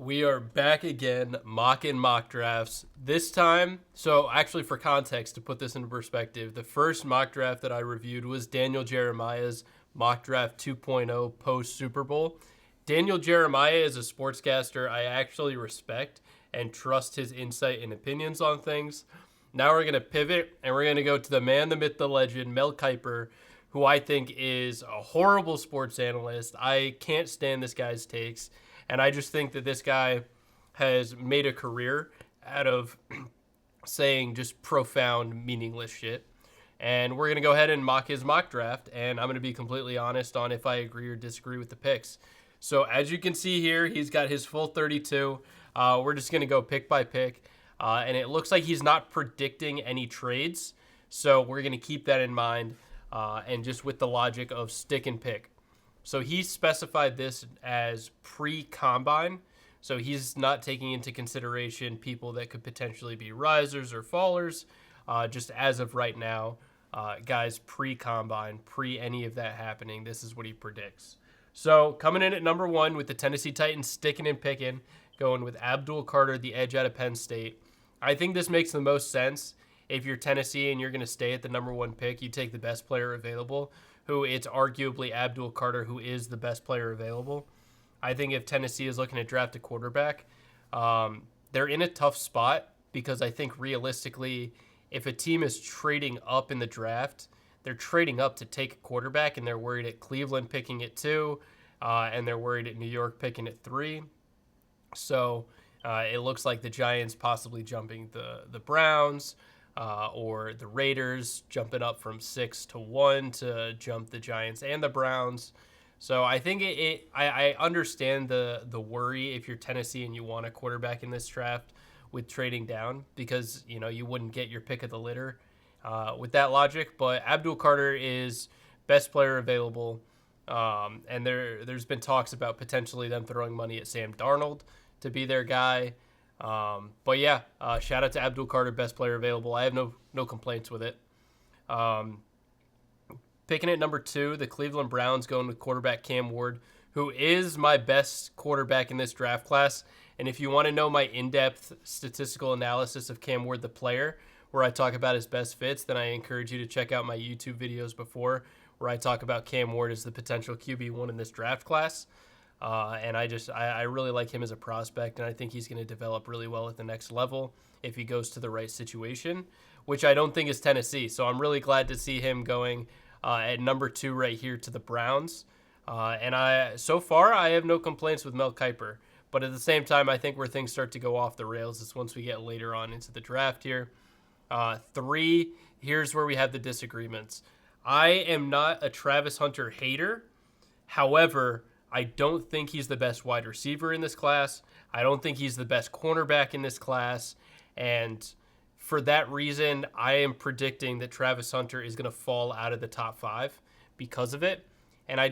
We are back again, mock drafts. This time, so actually, for context, to put this into perspective, the first mock draft that I reviewed was Daniel Jeremiah's mock draft 2.0 post Super Bowl. Daniel Jeremiah is a sportscaster I actually respect and trust his insight and opinions on things. Now we're going to pivot and we're going to go to the man, the myth, the legend, Mel Kiper, who I think is a horrible sports analyst. I can't stand this guy's takes. And I just think that this guy has made a career out of saying just profound, meaningless shit. And we're going to go ahead and mock his mock draft. And I'm going to be completely honest on if I agree or disagree with the picks. So as you can see here, he's got his full 32. We're just going to go pick by pick. And it looks like he's not predicting any trades. So we're going to keep that in mind. And just with the logic of stick and pick. So he specified this as pre-combine. So he's not taking into consideration people that could potentially be risers or fallers. Just as of right now, guys, pre-combine, pre any of that happening, this is what he predicts. So coming in at number 1 with the Tennessee Titans sticking and picking, going with Abdul Carter, the edge out of Penn State. I think this makes the most sense. If you're Tennessee and you're going to stay at the number 1 pick, you take the best player available, who it's arguably Abdul Carter, who is the best player available. I think if Tennessee is looking to draft a quarterback, they're in a tough spot because I think realistically, if a team is trading up in the draft, they're trading up to take a quarterback, and they're worried at Cleveland picking it 2, and they're worried at New York picking it 3. So it looks like the Giants possibly jumping the Browns, or the Raiders jumping up from 6 to 1 to jump the Giants and the Browns. So I think I understand the worry if you're Tennessee and you want a quarterback in this draft with trading down, because you wouldn't get your pick of the litter with that logic. But Abdul Carter is best player available, and there's been talks about potentially them throwing money at Sam Darnold to be their guy. But yeah, shout out to Abdul Carter, best player available. I have no complaints with it. Picking at number 2, the Cleveland Browns going with quarterback Cam Ward, who is my best quarterback in this draft class. And if you want to know my in-depth statistical analysis of Cam Ward, the player, where I talk about his best fits, then I encourage you to check out my YouTube videos before, where I talk about Cam Ward as the potential QB1 in this draft class. And I really like him as a prospect, and I think he's going to develop really well at the next level if he goes to the right situation, which I don't think is Tennessee. So I'm really glad to see him going at number 2 right here to the Browns. And so far, I have no complaints with Mel Kiper. But at the same time, I think where things start to go off the rails is once we get later on into the draft here. 3, here's where we have the disagreements. I am not a Travis Hunter hater. However, I don't think he's the best wide receiver in this class. I don't think he's the best cornerback in this class. And for that reason, I am predicting that Travis Hunter is going to fall out of the top 5 because of it. And I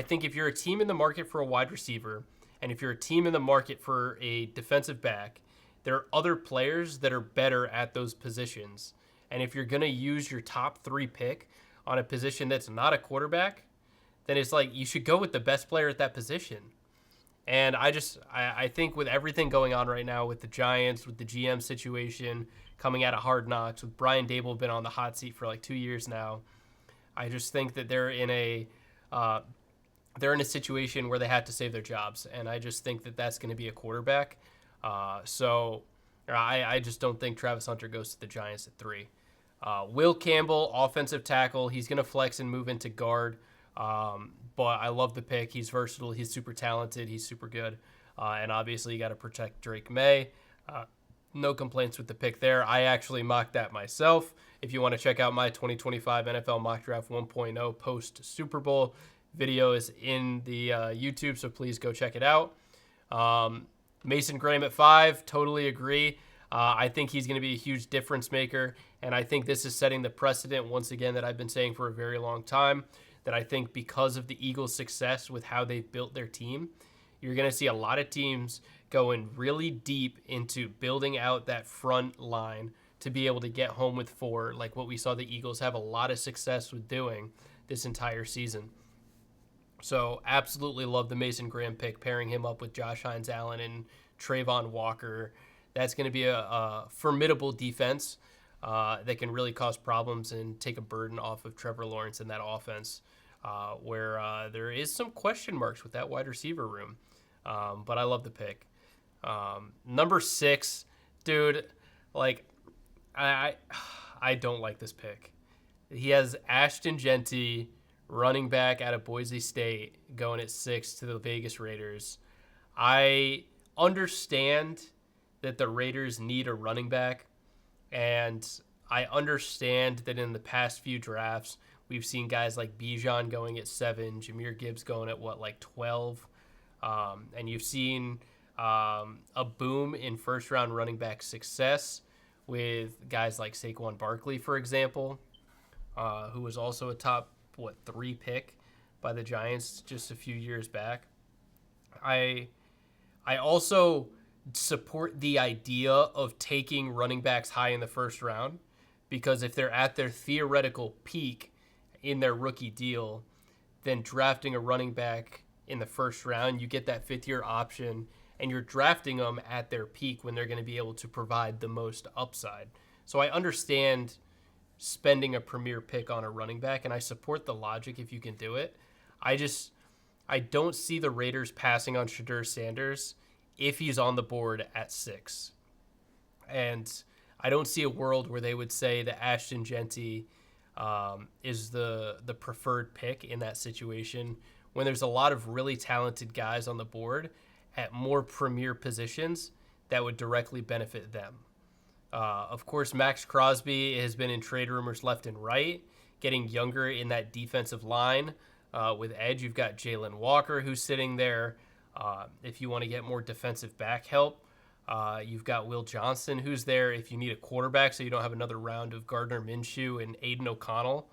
think if you're a team in the market for a wide receiver, and if you're a team in the market for a defensive back, there are other players that are better at those positions. And if you're going to use your top 3 pick on a position that's not a quarterback, then it's like you should go with the best player at that position. And I think with everything going on right now with the Giants, with the GM situation coming out of Hard Knocks, with Brian Dable been on the hot seat for like 2 years now, I just think that they're in a situation where they have to save their jobs, and I just think that that's going to be a quarterback. So I just don't think Travis Hunter goes to the Giants at 3. Will Campbell, offensive tackle, he's going to flex and move into guard. But I love the pick. He's versatile. He's super talented. He's super good. And obviously you got to protect Drake May. No complaints with the pick there. I actually mocked that myself. If you want to check out my 2025 NFL Mock Draft 1.0 post Super Bowl video is in the YouTube, so please go check it out. Mason Graham at 5, totally agree. I think he's going to be a huge difference maker, and I think this is setting the precedent once again that I've been saying for a very long time, that I think because of the Eagles' success with how they've built their team, you're going to see a lot of teams going really deep into building out that front line to be able to get home with 4, like what we saw the Eagles have a lot of success with doing this entire season. So absolutely love the Mason Graham pick, pairing him up with Josh Hines Allen and Trayvon Walker. That's going to be a formidable defense that can really cause problems and take a burden off of Trevor Lawrence in that offense, where there is some question marks with that wide receiver room. But I love the pick. Number 6, dude, like I I don't like this pick. He has Ashton Genty, running back out of Boise State, going at 6 to the Vegas Raiders. I understand that the Raiders need a running back, and I understand that in the past few drafts, we've seen guys like Bijan going at 7, Jahmyr Gibbs going at like 12, and you've seen a boom in first round running back success with guys like Saquon Barkley, for example, who was also a top 3 pick by the Giants just a few years back. I also support the idea of taking running backs high in the first round, because if they're at their theoretical peak in their rookie deal, then drafting a running back in the first round, you get that 5th-year option, and you're drafting them at their peak when they're going to be able to provide the most upside. So I understand spending a premier pick on a running back, and I support the logic if you can do it. I don't see the Raiders passing on Shedeur Sanders if he's on the board at 6. And I don't see a world where they would say that Ashton Genty is the preferred pick in that situation, when there's a lot of really talented guys on the board at more premier positions that would directly benefit them. Of course, Max Crosby has been in trade rumors left and right, getting younger in that defensive line. With edge, you've got Jalen Walker, who's sitting there. If you want to get more defensive back help, you've got Will Johnson, who's there. If you need a quarterback so you don't have another round of Gardner Minshew and Aiden O'Connell,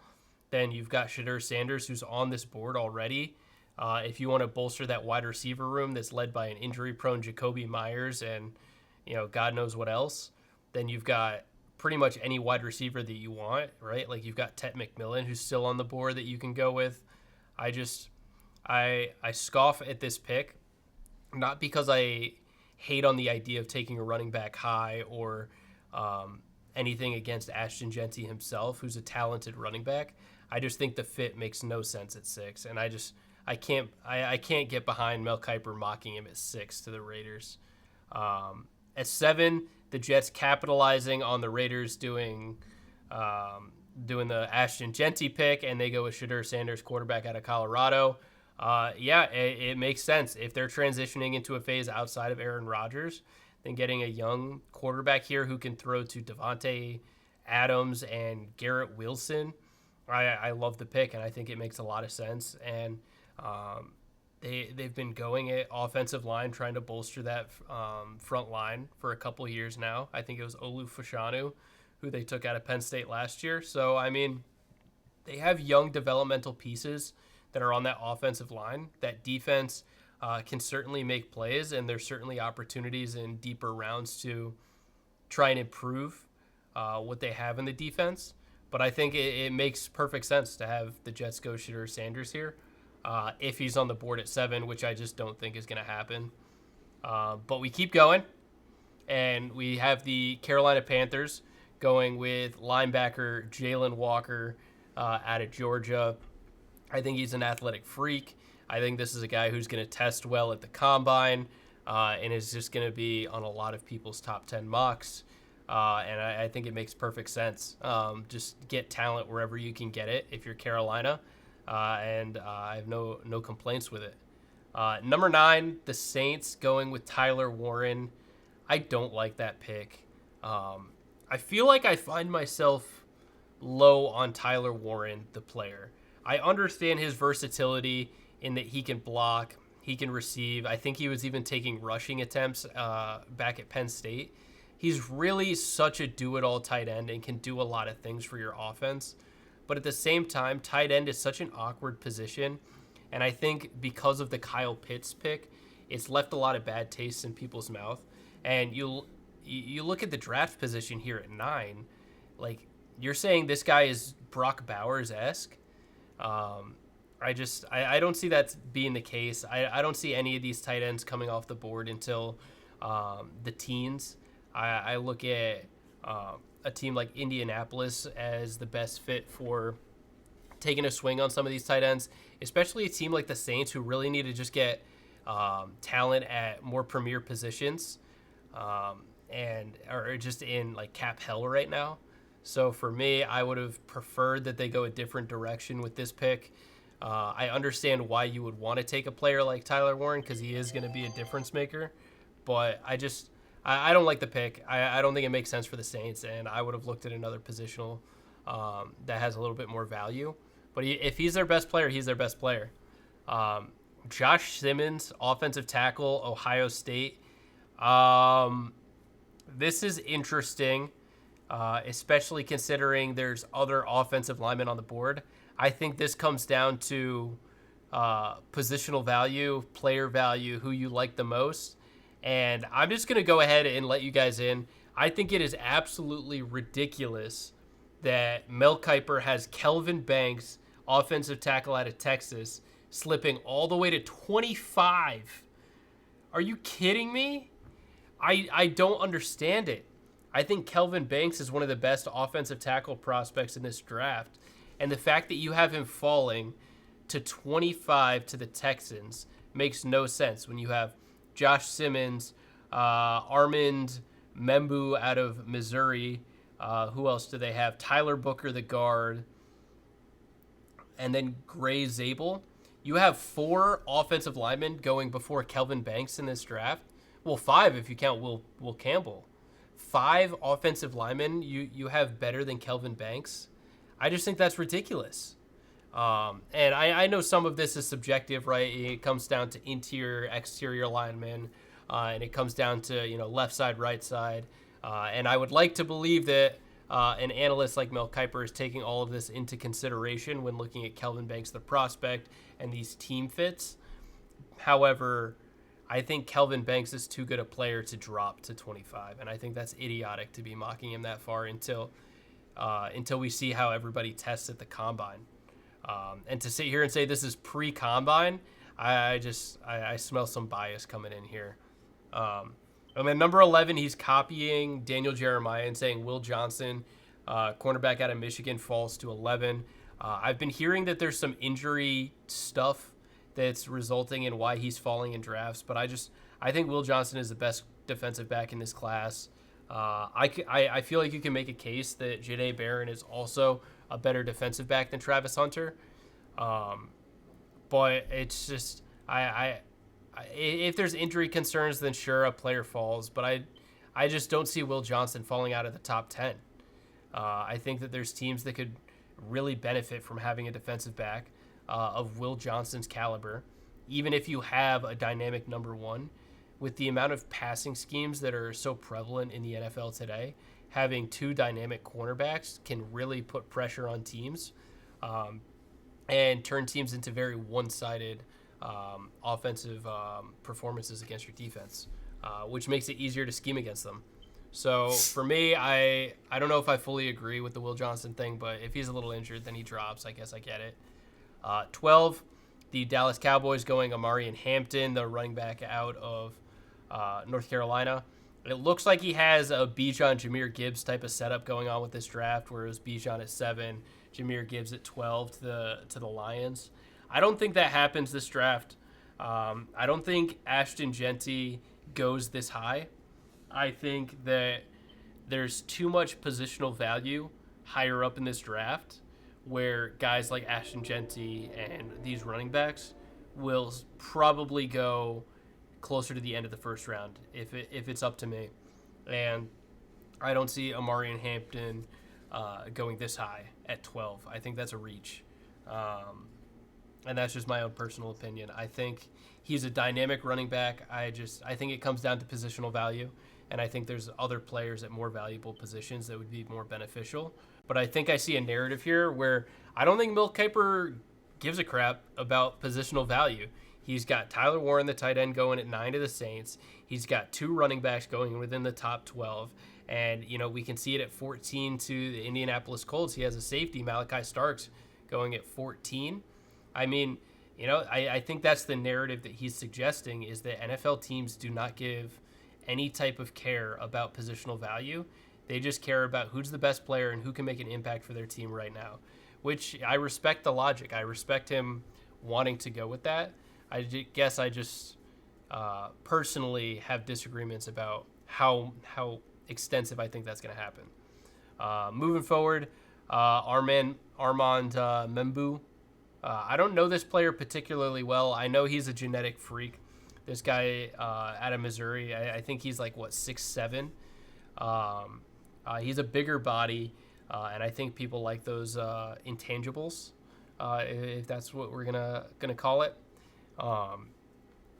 then you've got Shedeur Sanders, who's on this board already. If you want to bolster that wide receiver room that's led by an injury-prone Jacoby Myers and, God knows what else, then you've got pretty much any wide receiver that you want, right? Like you've got Tet McMillan, who's still on the board that you can go with. I scoff at this pick, not because I hate on the idea of taking a running back high or anything against Ashton Genty himself, who's a talented running back. I just think the fit makes no sense at 6, and I can't get behind Mel Kiper mocking him at 6 to the Raiders. At 7, the Jets capitalizing on the Raiders doing the Ashton Genty pick, and they go with Shedeur Sanders, quarterback out of Colorado. It makes sense. If they're transitioning into a phase outside of Aaron Rodgers, then getting a young quarterback here who can throw to Devontae Adams and Garrett Wilson, I love the pick, and I think it makes a lot of sense. And they've been going at offensive line, trying to bolster that front line for a couple years now. I think it was Olu Fashanu, who they took out of Penn State last year. So, I mean, they have young developmental pieces that are on that offensive line. That defense can certainly make plays, and there's certainly opportunities in deeper rounds to try and improve what they have in the defense. But I think it makes perfect sense to have the Jets go Shedeur Sanders here if he's on the board at 7, which I just don't think is going to happen. But we keep going, and we have the Carolina Panthers going with linebacker Jalen Walker out of Georgia. I think he's an athletic freak. I think this is a guy who's going to test well at the combine and is just going to be on a lot of people's top 10 mocks. And I think it makes perfect sense. Just get talent wherever you can get it if you're Carolina. And I have no complaints with it. Number 9, the Saints going with Tyler Warren. I don't like that pick. I feel like I find myself low on Tyler Warren, the player. I understand his versatility in that he can block, he can receive. I think he was even taking rushing attempts back at Penn State. He's really such a do-it-all tight end and can do a lot of things for your offense. But at the same time, tight end is such an awkward position. And I think because of the Kyle Pitts pick, it's left a lot of bad tastes in people's mouth. And you look at the draft position here at 9, like you're saying this guy is Brock Bowers-esque. I don't see that being the case. I don't see any of these tight ends coming off the board until the teens. I look at a team like Indianapolis as the best fit for taking a swing on some of these tight ends, especially a team like the Saints who really need to just get talent at more premier positions and are just in like cap hell right now. So for me, I would have preferred that they go a different direction with this pick. I understand why you would want to take a player like Tyler Warren because he is going to be a difference maker, but I don't like the pick. I don't think it makes sense for the Saints, and I would have looked at another positional that has a little bit more value. But if he's their best player, he's their best player. Josh Simmons, offensive tackle, Ohio State. This is interesting, especially considering there's other offensive linemen on the board. I think this comes down to positional value, player value, who you like the most. And I'm just going to go ahead and let you guys in. I think it is absolutely ridiculous that Mel Kiper has Kelvin Banks, offensive tackle out of Texas, slipping all the way to 25. Are you kidding me? I don't understand it. I think Kelvin Banks is one of the best offensive tackle prospects in this draft. And the fact that you have him falling to 25 to the Texans makes no sense when you have Josh Simmons, Armand Membu out of Missouri. Who else do they have? Tyler Booker, the guard. And then Gray Zabel. You have 4 offensive linemen going before Kelvin Banks in this draft. Well, 5 if you count Will Campbell. 5 offensive linemen you have better than Kelvin Banks. I just think that's ridiculous. And I know some of this is subjective, right? It comes down to interior, exterior linemen, and it comes down to left side, right side. And I would like to believe that an analyst like Mel Kiper is taking all of this into consideration when looking at Kelvin Banks, the prospect, and these team fits. However, I think Kelvin Banks is too good a player to drop to 25, and I think that's idiotic to be mocking him that far until we see how everybody tests at the combine. And to sit here and say this is pre-combine, I smell some bias coming in here. And then number 11, he's copying Daniel Jeremiah and saying Will Johnson, cornerback out of Michigan, falls to 11. I've been hearing that there's some injury stuff that's resulting in why he's falling in drafts, but I think Will Johnson is the best defensive back in this class. I feel like you can make a case that Janae Barron is also a better defensive back than Travis Hunter. But it's just, if there's injury concerns, then sure, a player falls. But I just don't see Will Johnson falling out of the top 10. I think that there's teams that could really benefit from having a defensive back of Will Johnson's caliber, even if you have a dynamic number 1. With the amount of passing schemes that are so prevalent in the NFL today, having 2 dynamic cornerbacks can really put pressure on teams and turn teams into very one-sided offensive performances against your defense, which makes it easier to scheme against them. So for me, I don't know if I fully agree with the Will Johnson thing, but if he's a little injured, then he drops. I guess I get it. 12, the Dallas Cowboys going Amarian Hampton, the running back out of North Carolina. It looks like he has a Bijan Jahmyr Gibbs type of setup going on with this draft, where it was Bijan at 7, Jahmyr Gibbs at 12 to the Lions. I don't think that happens this draft. I don't think Ashton Genty goes this high. I think that there's too much positional value higher up in this draft, where guys like Ashton Genty and these running backs will probably go closer to the end of the first round if it's up to me. And I don't see Amarian Hampton going this high at 12. I think that's a reach. And that's just my own personal opinion. I think he's a dynamic running back. I think it comes down to positional value, and I think there's other players at more valuable positions that would be more beneficial. But I think I see a narrative here where I don't think Mel Kiper gives a crap about positional value. He's got Tyler Warren, the tight end, going at 9 to the Saints. He's got 2 running backs going within the top 12. And, we can see it at 14 to the Indianapolis Colts. He has a safety, Malachi Starks, going at 14. I mean, I think that's the narrative that he's suggesting is that NFL teams do not give any type of care about positional value. They just care about who's the best player and who can make an impact for their team right now, which I respect the logic. I respect him wanting to go with that. Guess I just personally have disagreements about how extensive I think that's going to happen. Moving forward, Armand Membu. I don't know this player particularly well. I know he's a genetic freak. This guy out of Missouri, I think he's like, what, 6'7". He's a bigger body, and I think people like those intangibles, if that's what we're gonna call it.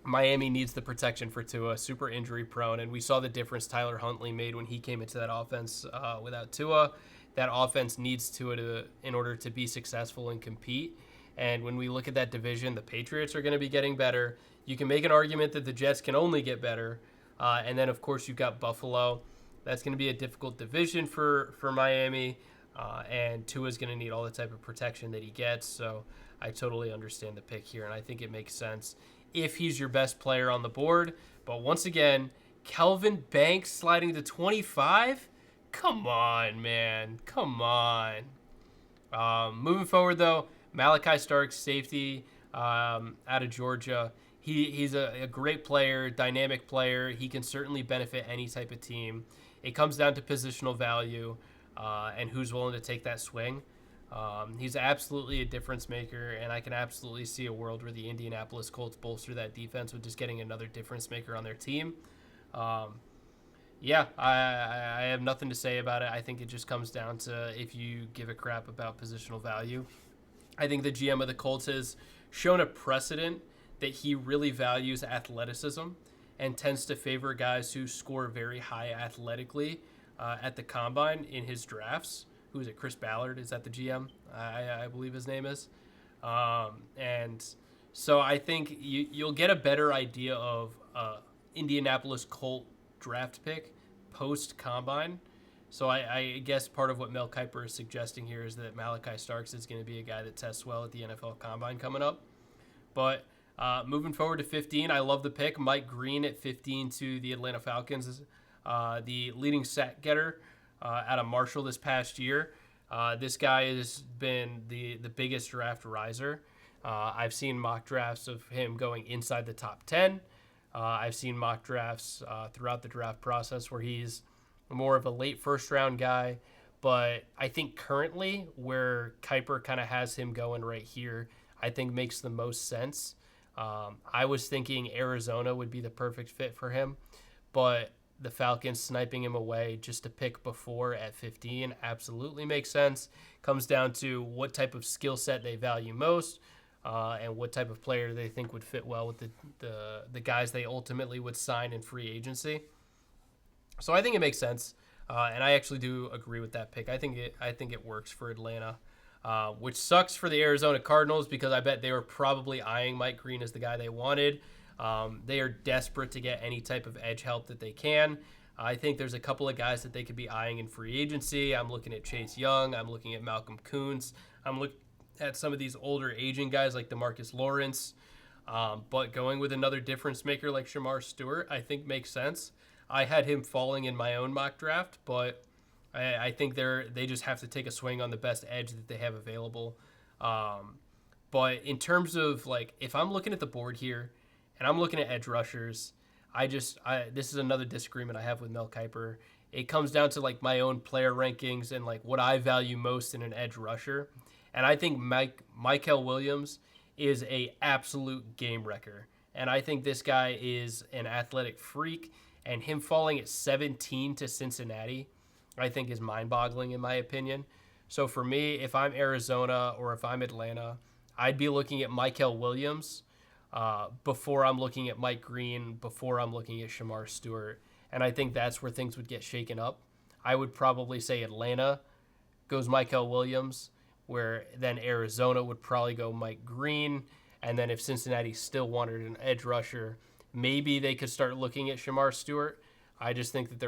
Miami needs the protection for Tua, super injury prone, and we saw the difference Tyler Huntley made when he came into that offense without Tua. That offense needs Tua in order to be successful and compete. And when we look at that division, the Patriots are going to be getting better. You can make an argument that the Jets can only get better. And then, of course, you've got Buffalo. That's going to be a difficult division for Miami. And Tua's going to need all the type of protection that he gets. So I totally understand the pick here, and I think it makes sense if he's your best player on the board. But once again, Kelvin Banks sliding to 25? Come on, man. Come on. Moving forward, though, Malachi Starks, safety out of Georgia. He's a great player, dynamic player. He can certainly benefit any type of team. It comes down to positional value and who's willing to take that swing. He's absolutely a difference maker, and I can absolutely see a world where the Indianapolis Colts bolster that defense with just getting another difference maker on their team. Yeah, I have nothing to say about it. I think it just comes down to if you give a crap about positional value. I think the GM of the Colts has shown a precedent that he really values athleticism and tends to favor guys who score very high athletically at the combine in his drafts. Who is it? Chris Ballard is that the GM? I believe his name is. And so I think you'll get a better idea of Indianapolis Colt draft pick post combine. So I guess part of what Mel Kiper is suggesting here is that Malachi Starks is going to be a guy that tests well at the NFL Combine coming up. But moving forward to 15, I love the pick. Mike Green at 15 to the Atlanta Falcons, the leading sack getter out of Marshall this past year. This guy has been the biggest draft riser. I've seen mock drafts of him going inside the top 10. I've seen mock drafts throughout the draft process where he's more of a late first round guy. But I think currently where Kiper kind of has him going right here, I think makes the most sense. I was thinking Arizona would be the perfect fit for him, but the Falcons sniping him away just to pick before at 15 absolutely makes sense. Comes down to what type of skill set they value most and what type of player they think would fit well with the guys they ultimately would sign in free agency. So I think it makes sense, and I actually do agree with that pick. I think it works for Atlanta, which sucks for the Arizona Cardinals because I bet they were probably eyeing Mike Green as the guy they wanted. They are desperate to get any type of edge help that they can. I think there's a couple of guys that they could be eyeing in free agency. I'm looking at Chase Young. I'm looking at Malcolm Kuntz. I'm looking at some of these older aging guys like DeMarcus Lawrence. But going with another difference maker like Shamar Stewart, I think makes sense. I had him falling in my own mock draft, but I think they just have to take a swing on the best edge that they have available. But in terms of like, if I'm looking at the board here and I'm looking at edge rushers, this is another disagreement I have with Mel Kiper. It comes down to like my own player rankings and like what I value most in an edge rusher. And I think Mykel Williams is a absolute game wrecker. And I think this guy is an athletic freak. And him falling at 17 to Cincinnati, I think is mind-boggling in my opinion. So for me, if I'm Arizona or if I'm Atlanta, I'd be looking at Mykel Williams before I'm looking at Mike Green, before I'm looking at Shamar Stewart. And I think that's where things would get shaken up. I would probably say Atlanta goes Mykel Williams, where then Arizona would probably go Mike Green. And then if Cincinnati still wanted an edge rusher, maybe they could start looking at Shamar Stewart. I just think that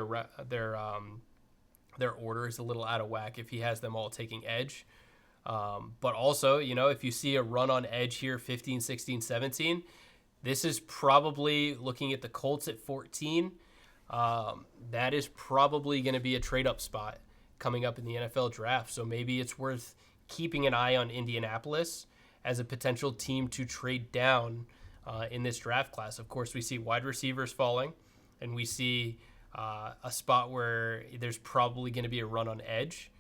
their order is a little out of whack if he has them all taking edge. But also, if you see a run on edge here, 15, 16, 17, this is probably looking at the Colts at 14. That is probably going to be a trade up spot coming up in the NFL draft. So maybe it's worth keeping an eye on Indianapolis as a potential team to trade down in this draft class. Of course, we see wide receivers falling, and we see a spot where there's probably going to be a run on edge.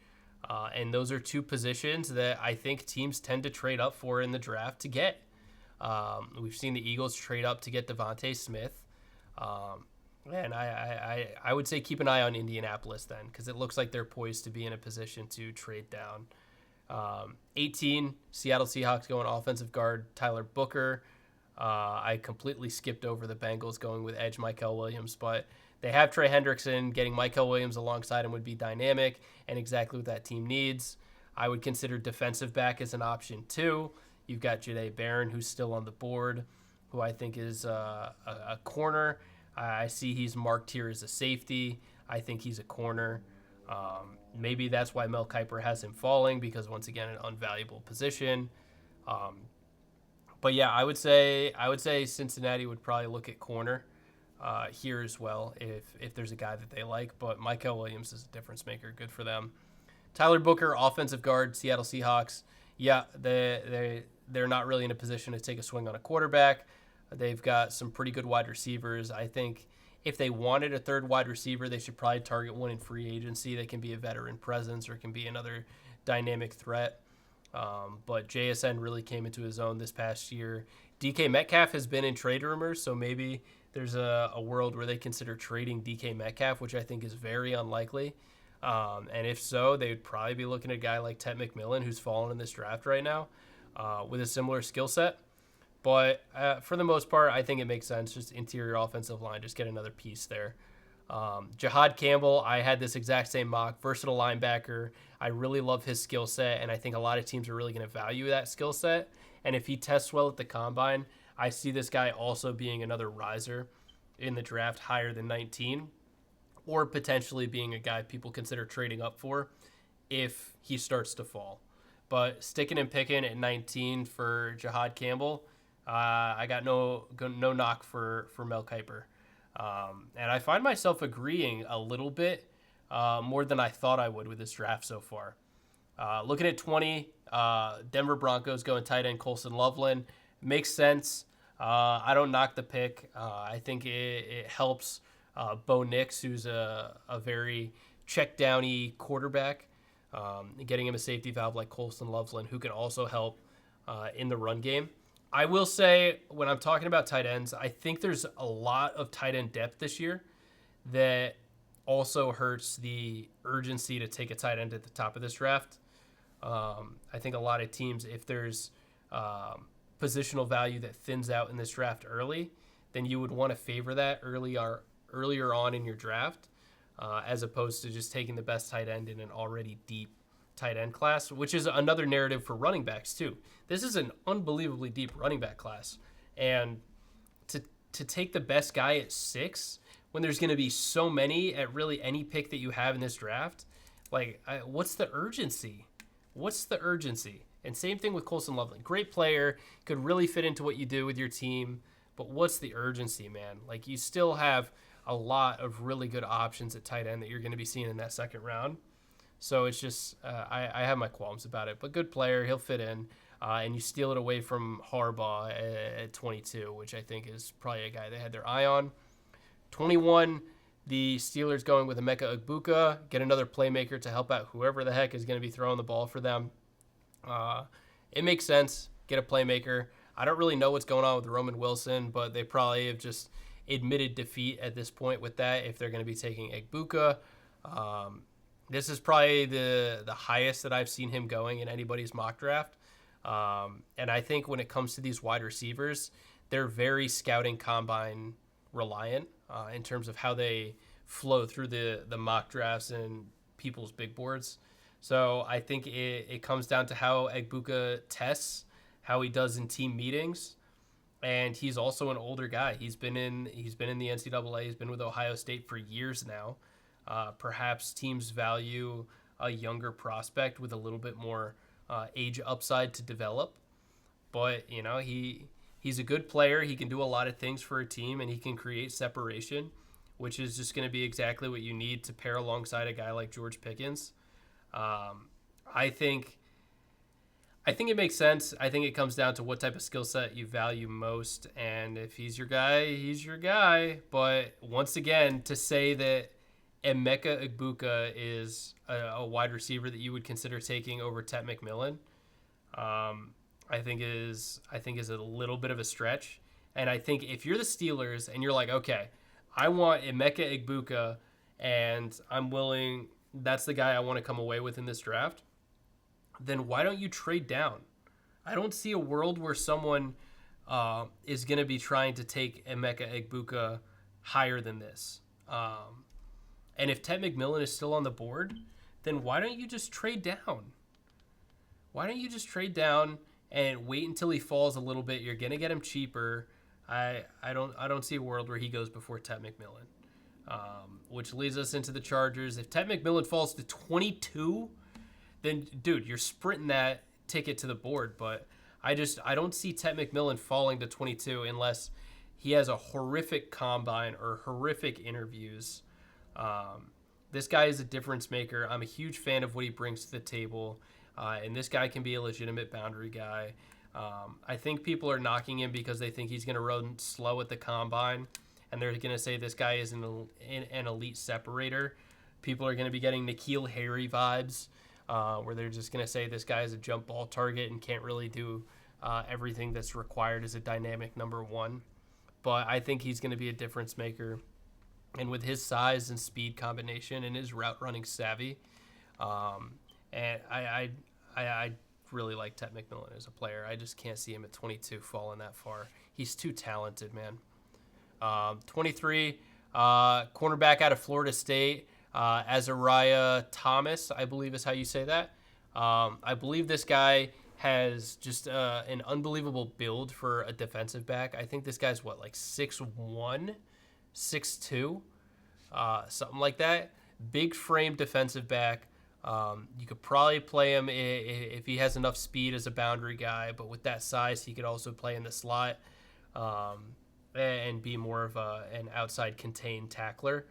And those are two positions that I think teams tend to trade up for in the draft to get. We've seen the Eagles trade up to get Devontae Smith. And I would say keep an eye on Indianapolis then, because it looks like they're poised to be in a position to trade down. 18, Seattle Seahawks going offensive guard Tyler Booker. I completely skipped over the Bengals going with edge Mykel Williams, but they have Trey Hendrickson. Getting Mykel Williams alongside him would be dynamic and exactly what that team needs. I would consider defensive back as an option too. You've got Jahdae Barron, who's still on the board, who I think is a corner. I see he's marked here as a safety. I think he's a corner. Maybe that's why Mel Kiper has him falling, because once again, an unvaluable position. But yeah, I would say Cincinnati would probably look at corner here as well if there's a guy that they like. But Mykel Williams is a difference maker. Good for them. Tyler Booker, offensive guard, Seattle Seahawks. Yeah, they're not really in a position to take a swing on a quarterback. They've got some pretty good wide receivers. I think if they wanted a third wide receiver, they should probably target one in free agency that can be a veteran presence or can be another dynamic threat. But JSN really came into his own this past year. DK Metcalf has been in trade rumors, so maybe there's a world where they consider trading DK Metcalf, which I think is very unlikely. And if so, they would probably be looking at a guy like Ted McMillan, who's fallen in this draft right now, with a similar skill set. But for the most part, I think it makes sense. Just interior offensive line, just get another piece there. Jahad Campbell, I had this exact same mock. Versatile linebacker. I really love his skill set, and I think a lot of teams are really going to value that skill set. And if he tests well at the combine, I see this guy also being another riser in the draft higher than 19, or potentially being a guy people consider trading up for if he starts to fall. But sticking and picking at 19 for Jahad Campbell, I got no knock for Mel Kiper. And I find myself agreeing a little bit more than I thought I would with this draft so far. Looking at 20, Denver Broncos going tight end Colson Loveland. Makes sense. I don't knock the pick. I think it helps Bo Nix, who's a very check-downy quarterback, getting him a safety valve like Colson Loveland, who can also help in the run game. I will say, when I'm talking about tight ends, I think there's a lot of tight end depth this year that also hurts the urgency to take a tight end at the top of this draft. I think a lot of teams, if there's positional value that thins out in this draft early, then you would want to favor that earlier on in your draft, as opposed to just taking the best tight end in an already deep tight end class, which is another narrative for running backs too. This is an unbelievably deep running back class, and to take the best guy at 6 when there's going to be so many at really any pick that you have in this draft, what's the urgency? And same thing with Colson Loveland. Great player, could really fit into what you do with your team, but what's the urgency, man? Like, you still have a lot of really good options at tight end that you're going to be seeing in that second round. So it's just, I have my qualms about it. But good player, he'll fit in. And you steal it away from Harbaugh at 22, which I think is probably a guy they had their eye on. 21, the Steelers going with Emeka Egbuka, get another playmaker to help out whoever the heck is going to be throwing the ball for them. It makes sense. Get a playmaker. I don't really know what's going on with Roman Wilson, but they probably have just admitted defeat at this point with that if they're going to be taking Egbuka. This is probably the highest that I've seen him going in anybody's mock draft. And I think when it comes to these wide receivers, they're very scouting combine reliant in terms of how they flow through the mock drafts and people's big boards. So I think it comes down to how Egbuka tests, how he does in team meetings, and he's also an older guy. He's been in the NCAA. He's been with Ohio State for years now. Perhaps teams value a younger prospect with a little bit more age upside to develop. But, he's a good player. He can do a lot of things for a team, and he can create separation, which is just going to be exactly what you need to pair alongside a guy like George Pickens. I think it makes sense. I think it comes down to what type of skill set you value most, and if he's your guy, he's your guy. But once again, to say that Emeka Egbuka is a wide receiver that you would consider taking over Tet McMillan, I think is a little bit of a stretch. And I think if you're the Steelers and you're like, okay, I want Emeka Egbuka, and I'm willing, that's the guy I want to come away with in this draft, then why don't you trade down? I don't see a world where someone is going to be trying to take Emeka Egbuka higher than this. And if Tet McMillan is still on the board, then why don't you just trade down? Why don't you just trade down and wait until he falls a little bit? You're going to get him cheaper. I don't see a world where he goes before Tet McMillan. Which leads us into the Chargers. If Tet McMillan falls to 22, then dude, you're sprinting that ticket to the board. But I don't see Tet McMillan falling to 22 unless he has a horrific combine or horrific interviews. This guy is a difference maker. I'm a huge fan of what he brings to the table. And this guy can be a legitimate boundary guy. I think people are knocking him because they think he's going to run slow at the combine, and they're going to say this guy is an elite separator. People are going to be getting N'Keal Harry vibes, where they're just going to say this guy is a jump ball target and can't really do everything that's required as a dynamic number one. But I think he's going to be a difference maker. And with his size and speed combination and his route running savvy, and I really like Tet McMillan as a player. I just can't see him at 22 falling that far. He's too talented, man. 23, cornerback out of Florida State, Azariah Thomas, I believe is how you say that. I believe this guy has just an unbelievable build for a defensive back. I think this guy's like 6'1", 6'2", something like that. Big frame defensive back. You could probably play him if he has enough speed as a boundary guy, but with that size, he could also play in the slot and be more of an outside contained tackler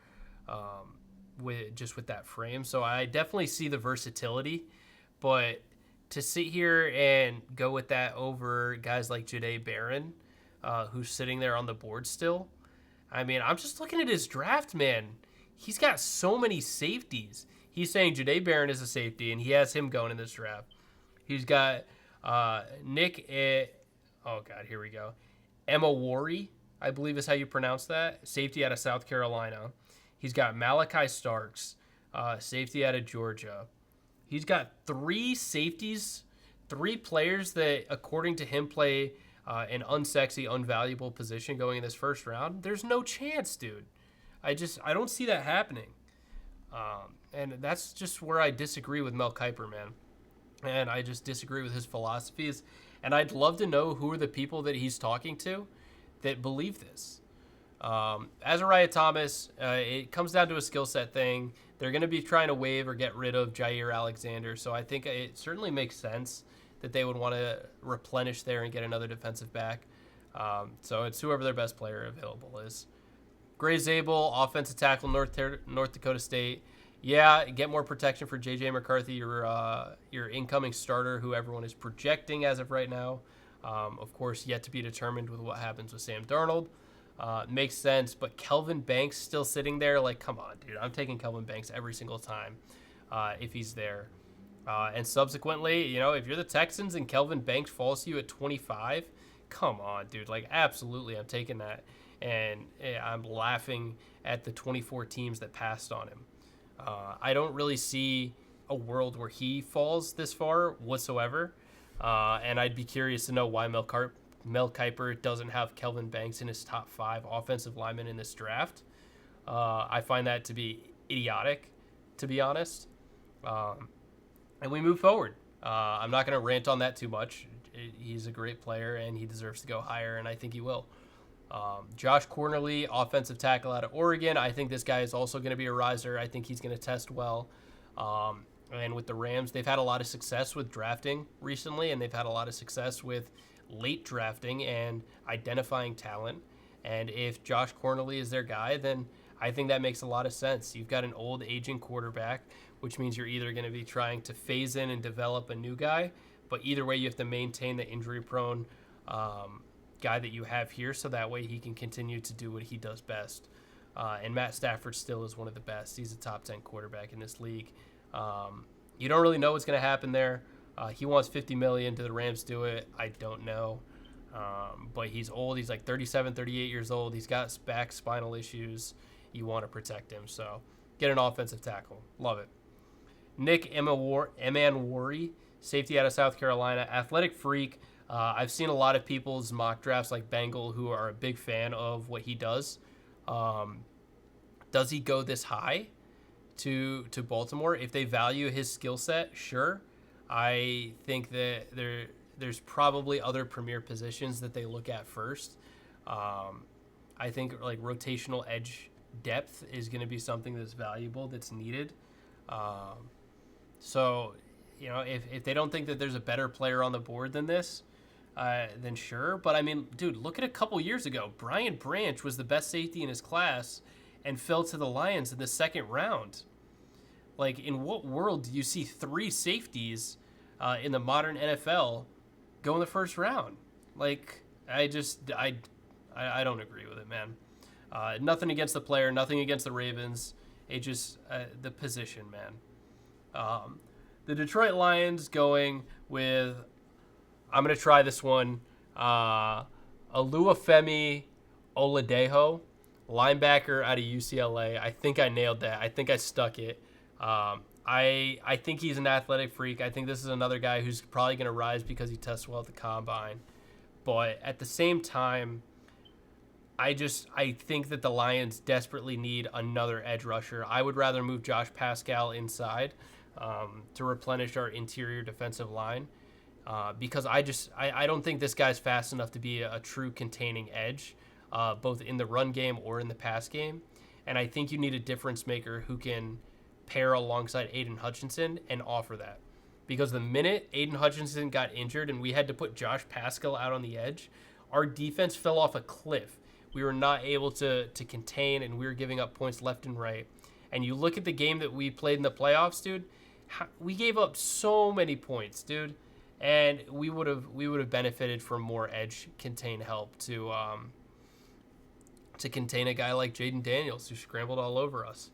with that frame. So I definitely see the versatility, but to sit here and go with that over guys like Jahdae Barron, who's sitting there on the board still, I mean, I'm just looking at his draft, man. He's got so many safeties. He's saying Jahdae Barron is a safety, and he has him going in this draft. He's got Nick, here we go. Emawari, I believe is how you pronounce that, safety out of South Carolina. He's got Malachi Starks, safety out of Georgia. He's got three safeties, three players that, according to him, play an unsexy, unvaluable position going in this first round. There's no chance, dude. I don't see that happening. And that's just where I disagree with Mel Kiper, man. And I just disagree with his philosophies. And I'd love to know who are the people that he's talking to that believe this. Azariah Thomas, it comes down to a skill set thing. They're going to be trying to waive or get rid of Jair Alexander. So I think it certainly makes sense that they would want to replenish there and get another defensive back. So it's whoever their best player available is. Gray Zabel, offensive tackle, North Dakota State. Yeah, get more protection for J.J. McCarthy, your incoming starter, who everyone is projecting as of right now. Of course, yet to be determined with what happens with Sam Darnold. Makes sense, but Kelvin Banks still sitting there? Like, come on, dude. I'm taking Kelvin Banks every single time if he's there. And subsequently, if you're the Texans and Kelvin Banks falls to you at 25, come on, dude. Like, absolutely, I'm taking that. And I'm laughing at the 24 teams that passed on him. I don't really see a world where he falls this far whatsoever. And I'd be curious to know why Mel Kiper doesn't have Kelvin Banks in his top 5 offensive linemen in this draft. I find that to be idiotic, to be honest. And we move forward. I'm not going to rant on that too much. He's a great player, and he deserves to go higher, and I think he will. Josh Cornerly, offensive tackle out of Oregon. I think this guy is also going to be a riser. I think he's going to test well. And with the Rams, they've had a lot of success with drafting recently, and they've had a lot of success with late drafting and identifying talent. And if Josh Cornely is their guy, then I think that makes a lot of sense. You've got an old, aging quarterback, which means you're either going to be trying to phase in and develop a new guy, but either way, you have to maintain the injury-prone guy that you have here, so that way he can continue to do what he does best. And Matt Stafford still is one of the best. He's a top 10 quarterback in this league. You don't really know what's going to happen there. He wants $50 million. Do the Rams do it? I don't know. But he's old. He's like 37, 38 years old. He's got back spinal issues. You want to protect him. So get an offensive tackle. Love it. Nick Emanwari, safety out of South Carolina, athletic freak. I've seen a lot of people's mock drafts like Bengal who are a big fan of what he does. Does he go this high to Baltimore? If they value his skill set, sure. I think that there's probably other premier positions that they look at first. I think like rotational edge depth is going to be something that's valuable, that's needed. So, you know, if they don't think that there's a better player on the board than this, then sure. But I mean, dude, look at a couple years ago. Brian Branch was the best safety in his class and fell to the Lions in the second round. Like, in what world do you see three safeties in the modern NFL go in the first round? Like, I don't agree with it, man. Nothing against the player, nothing against the Ravens. It just the position, man. The Detroit Lions going with, I'm going to try this one, Oluwafemi Oladejo, linebacker out of UCLA. I think I nailed that. I think I stuck it. I think he's an athletic freak. I think this is another guy who's probably going to rise because he tests well at the combine. But at the same time, I think that the Lions desperately need another edge rusher. I would rather move Josh Pascal inside to replenish our interior defensive line because I don't think this guy's fast enough to be a true containing edge, both in the run game or in the pass game. And I think you need a difference maker who can pair alongside Aiden Hutchinson and offer that. Because the minute Aiden Hutchinson got injured and we had to put Josh Pascal out on the edge, our defense fell off a cliff. We were not able to contain, and we were giving up points left and right. And you look at the game that we played in the playoffs, dude, we gave up so many points, dude. And we would have benefited from more edge contain help to contain a guy like Jaden Daniels who scrambled all over us.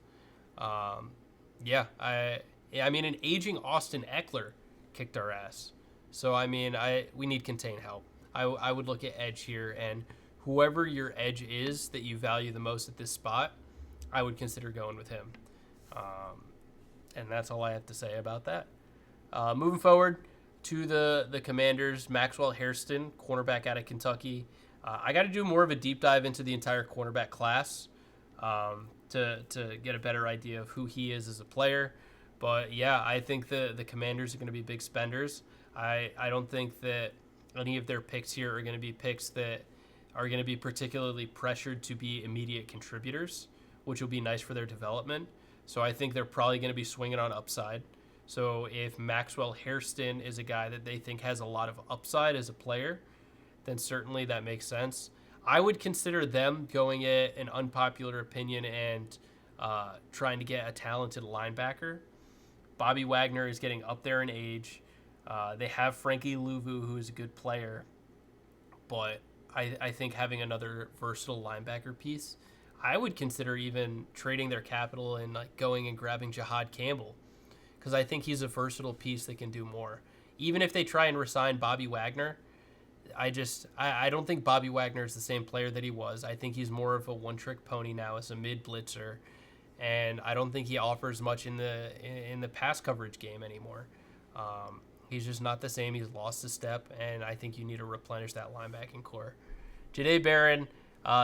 I mean, an aging Austin Eckler kicked our ass. So, I mean, we need contain help. I would look at edge here, and whoever your edge is that you value the most at this spot, I would consider going with him. And that's all I have to say about that. Moving forward to the Commanders, Maxwell Hairston, cornerback out of Kentucky. I got to do more of a deep dive into the entire cornerback class to get a better idea of who he is as a player. But, yeah, I think the Commanders are going to be big spenders. I don't think that any of their picks here are going to be picks that are going to be particularly pressured to be immediate contributors, which will be nice for their development. So I think they're probably going to be swinging on upside. So if Maxwell Hairston is a guy that they think has a lot of upside as a player, then certainly that makes sense. I would consider them going at an unpopular opinion and trying to get a talented linebacker. Bobby Wagner is getting up there in age. They have Frankie Louvu, who is a good player. But I think having another versatile linebacker piece, I would consider even trading their capital and like going and grabbing Jahad Campbell, because I think he's a versatile piece that can do more. Even if they try and resign Bobby Wagner, I don't think Bobby Wagner is the same player that he was. I think he's more of a one-trick pony now as a mid-blitzer, and I don't think he offers much in the pass coverage game anymore. He's just not the same. He's lost a step, and I think you need to replenish that linebacking core. Jahdae Barron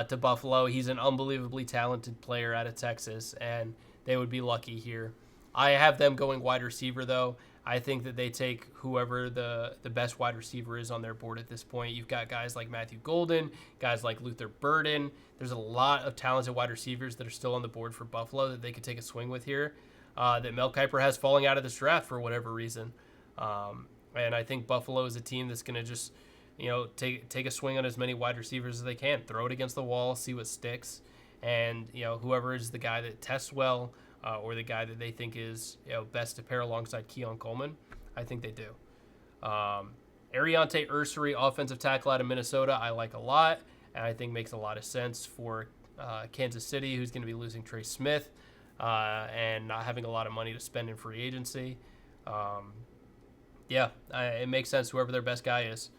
to Buffalo. He's an unbelievably talented player out of Texas, and they would be lucky here. I have them going wide receiver, though. I think that they take whoever the best wide receiver is on their board at this point. You've got guys like Matthew Golden, guys like Luther Burden. There's a lot of talented wide receivers that are still on the board for Buffalo that they could take a swing with here. that Mel Kiper has falling out of this draft for whatever reason. And I think Buffalo is a team that's going to just, take a swing on as many wide receivers as they can, throw it against the wall, see what sticks, and whoever is the guy that tests well, or the guy that they think is best to pair alongside Keon Coleman, I think they do. Ariante Ursary, offensive tackle out of Minnesota, I like a lot, and I think makes a lot of sense for Kansas City, who's going to be losing Trey Smith and not having a lot of money to spend in free agency. It makes sense whoever their best guy is.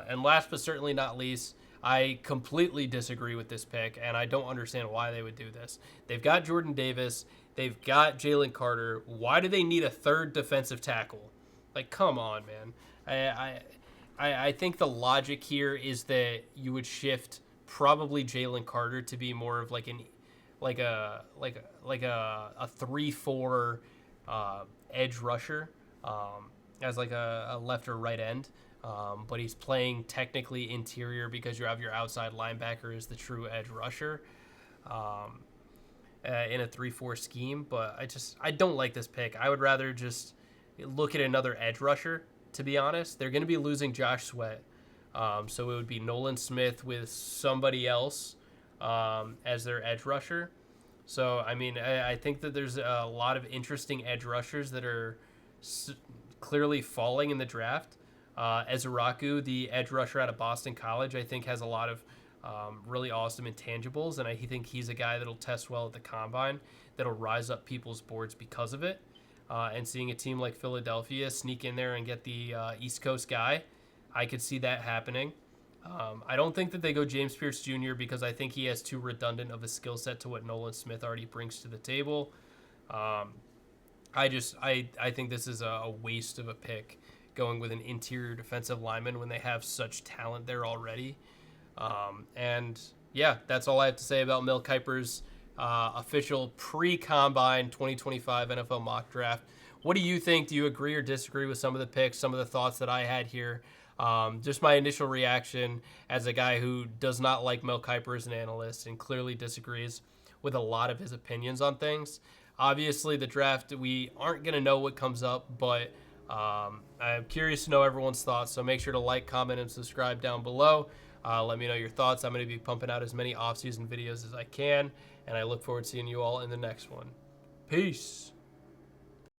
And last but certainly not least, I completely disagree with this pick, and I don't understand why they would do this. They've got Jordan Davis. They've got Jalen Carter. Why do they need a third defensive tackle? Like, come on, man. I think the logic here is that you would shift probably Jalen Carter to be more of like a 3-4 edge rusher, as like a left or right end. But he's playing technically interior because you have your outside linebacker as the true edge rusher in a 3-4 scheme. But I don't like this pick. I would rather just look at another edge rusher, to be honest. They're going to be losing Josh Sweat. So it would be Nolan Smith with somebody else as their edge rusher. So, I mean, I think that there's a lot of interesting edge rushers that are clearly falling in the draft. Ezeraku, the edge rusher out of Boston College, I think has a lot of really awesome intangibles, and I think he's a guy that'll test well at the combine, that'll rise up people's boards because of it. And seeing a team like Philadelphia sneak in there and get the East Coast guy, I could see that happening. I don't think that they go James Pierce Jr. because I think he has too redundant of a skill set to what Nolan Smith already brings to the table. I think this is a waste of a pick, going with an interior defensive lineman when they have such talent there already. And yeah, that's all I have to say about Mel Kiper's official pre-combine 2025 NFL mock draft. What do you think? Do you agree or disagree with some of the picks, some of the thoughts that I had here? Just my initial reaction as a guy who does not like Mel Kiper as an analyst and clearly disagrees with a lot of his opinions on things. Obviously, the draft, we aren't going to know what comes up, but I'm curious to know everyone's thoughts, so make sure to like, comment, and subscribe down below. Let me know your thoughts. I'm going to be pumping out as many off-season videos as I can, and I look forward to seeing you all in the next one. Peace.